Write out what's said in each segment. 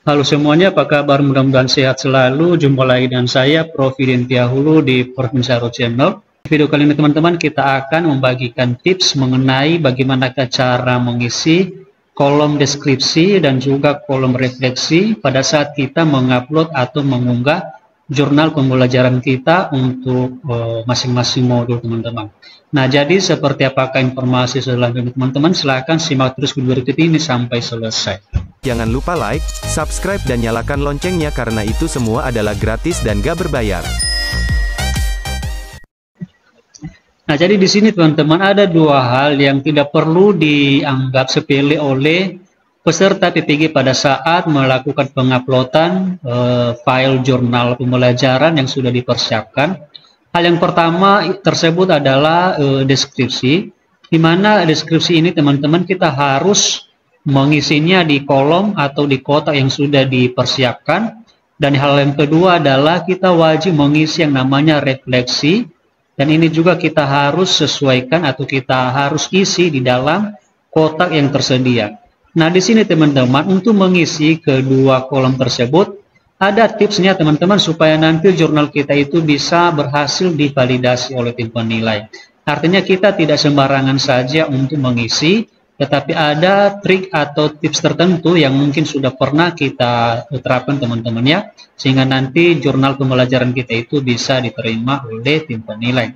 Halo semuanya, apa kabar? Mudah-mudahan sehat selalu. Jumpa lagi dengan saya, Prof. Vidintia Hulu di Provinsiaro Channel. Di video kali ini teman-teman, kita akan membagikan tips mengenai bagaimana cara mengisi kolom deskripsi dan juga kolom refleksi pada saat kita mengupload atau mengunggah jurnal pembelajaran kita untuk masing-masing modul teman-teman. Nah, jadi seperti apakah informasi selanjutnya teman-teman? Silahkan simak terus video berikut ini sampai selesai. Jangan lupa like, subscribe dan nyalakan loncengnya karena itu semua adalah gratis dan gak berbayar. Nah, jadi di sini teman-teman ada dua hal yang tidak perlu dianggap sepele oleh peserta PPG pada saat melakukan penguploadan file jurnal pembelajaran yang sudah dipersiapkan. Hal yang pertama tersebut adalah deskripsi, di mana deskripsi ini teman-teman kita harus mengisinya di kolom atau di kotak yang sudah dipersiapkan. Dan hal yang kedua adalah kita wajib mengisi yang namanya refleksi, dan ini juga kita harus sesuaikan atau kita harus isi di dalam kotak yang tersedia. Nah, di sini teman-teman untuk mengisi kedua kolom tersebut ada tipsnya teman-teman supaya nanti jurnal kita itu bisa berhasil divalidasi oleh tim penilai. Artinya kita tidak sembarangan saja untuk mengisi, tetapi ada trik atau tips tertentu yang mungkin sudah pernah kita terapkan teman-teman ya, sehingga nanti jurnal pembelajaran kita itu bisa diterima oleh tim penilai.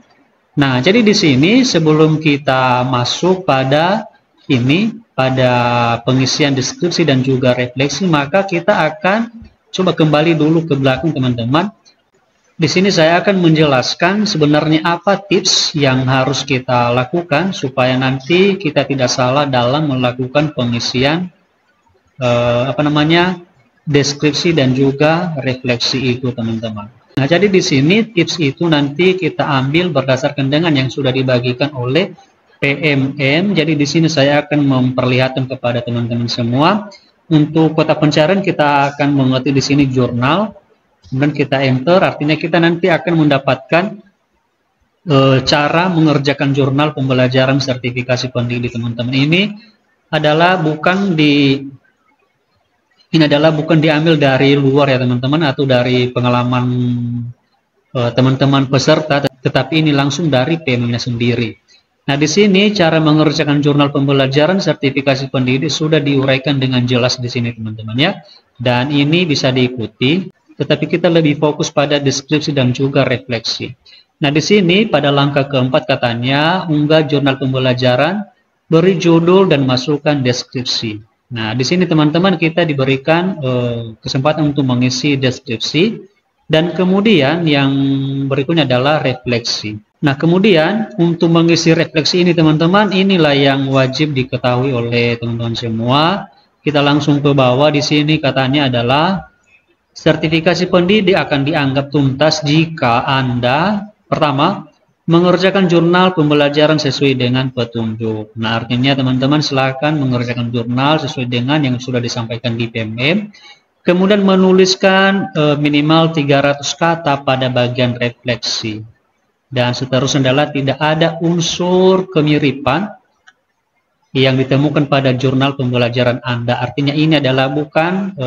Nah, jadi di sini sebelum kita masuk pada pengisian deskripsi dan juga refleksi, maka kita akan coba kembali dulu ke belakang teman-teman. Di sini saya akan menjelaskan sebenarnya apa tips yang harus kita lakukan supaya nanti kita tidak salah dalam melakukan pengisian deskripsi dan juga refleksi itu teman-teman. Nah, jadi di sini tips itu nanti kita ambil berdasarkan dengan yang sudah dibagikan oleh PMM. Jadi di sini saya akan memperlihatkan kepada teman-teman semua. Untuk kotak pencarian kita akan mengetik di sini jurnal, kemudian kita enter, artinya kita nanti akan mendapatkan cara mengerjakan jurnal pembelajaran sertifikasi pendidik teman-teman. Ini adalah bukan diambil dari luar ya teman-teman, atau dari pengalaman teman-teman peserta, tetapi ini langsung dari PMM-nya sendiri. Nah, di sini cara mengerjakan jurnal pembelajaran sertifikasi pendidik sudah diuraikan dengan jelas di sini teman-teman ya. Dan ini bisa diikuti, tetapi kita lebih fokus pada deskripsi dan juga refleksi. Nah, di sini pada langkah keempat katanya unggah jurnal pembelajaran, beri judul dan masukkan deskripsi. Nah, di sini teman-teman kita diberikan kesempatan untuk mengisi deskripsi, dan kemudian yang berikutnya adalah refleksi. Nah, kemudian untuk mengisi refleksi ini teman-teman, inilah yang wajib diketahui oleh teman-teman semua. Kita langsung ke bawah, di sini katanya adalah sertifikasi pendidik akan dianggap tuntas jika Anda pertama mengerjakan jurnal pembelajaran sesuai dengan petunjuk. Nah, artinya teman-teman silakan mengerjakan jurnal sesuai dengan yang sudah disampaikan di PMM. Kemudian menuliskan minimal 300 kata pada bagian refleksi. Dan seterusnya adalah tidak ada unsur kemiripan yang ditemukan pada jurnal pembelajaran Anda. Artinya ini adalah bukan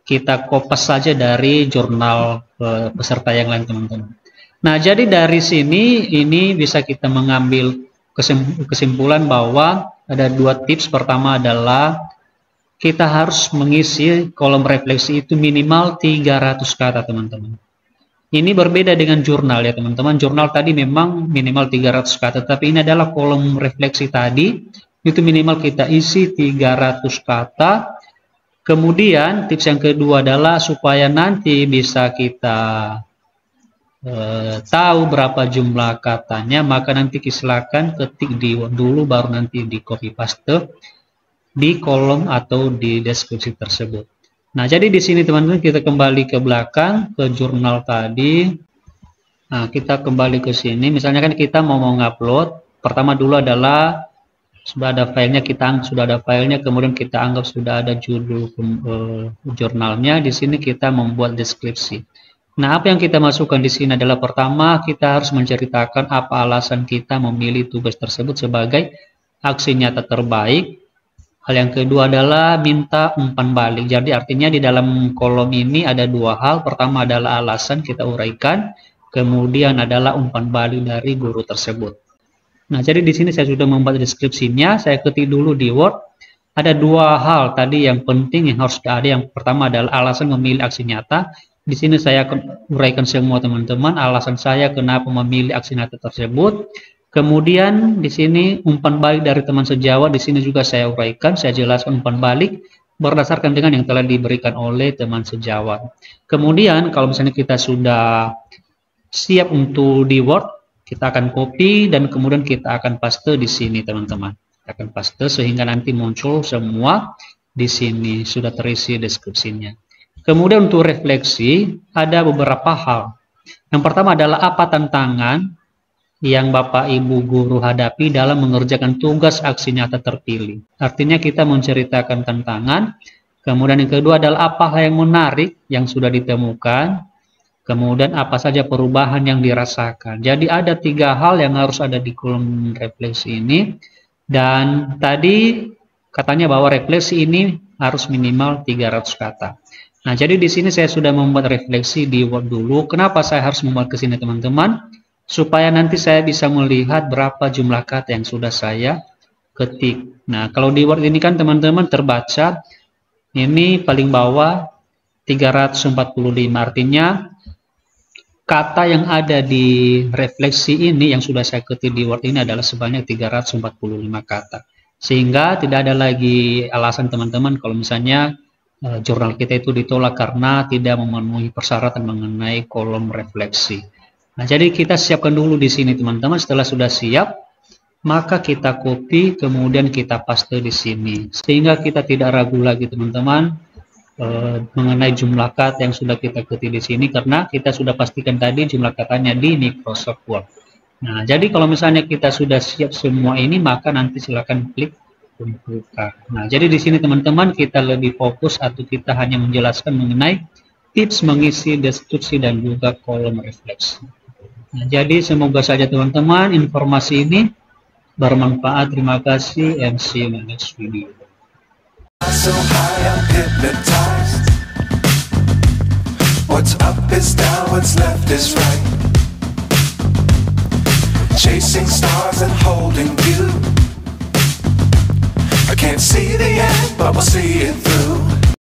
kita kopas saja dari jurnal peserta yang lain teman-teman. Nah, jadi dari sini ini bisa kita mengambil kesimpulan bahwa ada dua tips. Pertama adalah kita harus mengisi kolom refleksi itu minimal 300 kata teman-teman. Ini berbeda dengan jurnal ya teman-teman. Jurnal tadi memang minimal 300 kata, tapi ini adalah kolom refleksi tadi, itu minimal kita isi 300 kata. Kemudian tips yang kedua adalah supaya nanti bisa kita tahu berapa jumlah katanya, maka nanti silakan ketik dulu baru nanti di copy paste di kolom atau di deskripsi tersebut. Nah, jadi di sini teman-teman kita kembali ke belakang ke jurnal tadi. Nah, kita kembali ke sini. Misalnya kan kita mau ngupload, pertama dulu adalah sudah ada filenya, kemudian kita anggap sudah ada judul jurnalnya. Di sini kita membuat deskripsi. Nah, apa yang kita masukkan di sini adalah pertama kita harus menceritakan apa alasan kita memilih tugas tersebut sebagai aksi nyata terbaik Hal yang kedua adalah minta umpan balik. Jadi artinya di dalam kolom ini ada dua hal. Pertama adalah alasan kita uraikan, kemudian adalah umpan balik dari guru tersebut. Nah, jadi di sini saya sudah membuat deskripsinya. Saya ketik dulu di Word. Ada dua hal tadi yang penting yang harus ada. Yang pertama adalah alasan memilih aksi nyata. Di sini saya akan uraikan semua teman-teman. Alasan saya kenapa memilih aksi nyata tersebut. Kemudian di sini umpan balik dari teman sejawat, di sini juga saya uraikan, saya jelaskan umpan balik berdasarkan dengan yang telah diberikan oleh teman sejawat. Kemudian kalau misalnya kita sudah siap untuk di Word, kita akan copy dan kemudian kita akan paste di sini teman-teman. Kita akan paste sehingga nanti muncul semua di sini sudah terisi deskripsinya. Kemudian untuk refleksi ada beberapa hal. Yang pertama adalah apa tantangan yang Bapak Ibu guru hadapi dalam mengerjakan tugas aksi nyata terpilih. Artinya kita menceritakan tantangan. Kemudian yang kedua adalah apa hal yang menarik yang sudah ditemukan. Kemudian apa saja perubahan yang dirasakan. Jadi ada 3 hal yang harus ada di kolom refleksi ini. Dan tadi katanya bahwa refleksi ini harus minimal 300 kata. Nah, jadi di sini saya sudah membuat refleksi di Word dulu. Kenapa saya harus membuat ke sini teman-teman? Supaya nanti saya bisa melihat berapa jumlah kata yang sudah saya ketik. Nah, kalau di Word ini kan teman-teman terbaca, ini paling bawah 345, artinya kata yang ada di refleksi ini yang sudah saya ketik di Word ini adalah sebanyak 345 kata. Sehingga tidak ada lagi alasan teman-teman kalau misalnya jurnal kita itu ditolak karena tidak memenuhi persyaratan mengenai kolom refleksi. Nah, jadi kita siapkan dulu di sini teman-teman. Setelah sudah siap, maka kita copy, kemudian kita paste di sini. Sehingga kita tidak ragu lagi teman-teman mengenai jumlah kata yang sudah kita ketik di sini, karena kita sudah pastikan tadi jumlah katanya di Microsoft Word. Nah, jadi kalau misalnya kita sudah siap semua ini, maka nanti silakan klik buka. Nah, jadi di sini teman-teman kita lebih fokus atau kita hanya menjelaskan mengenai tips mengisi deskripsi dan juga kolom refleksi. Nah, jadi semoga saja teman-teman informasi ini bermanfaat. Terima kasih, and see you in the next video. So high, I'm hypnotized. What's up is down, what's left is right. Chasing stars and holding you. I can't see the end, but we'll see it through.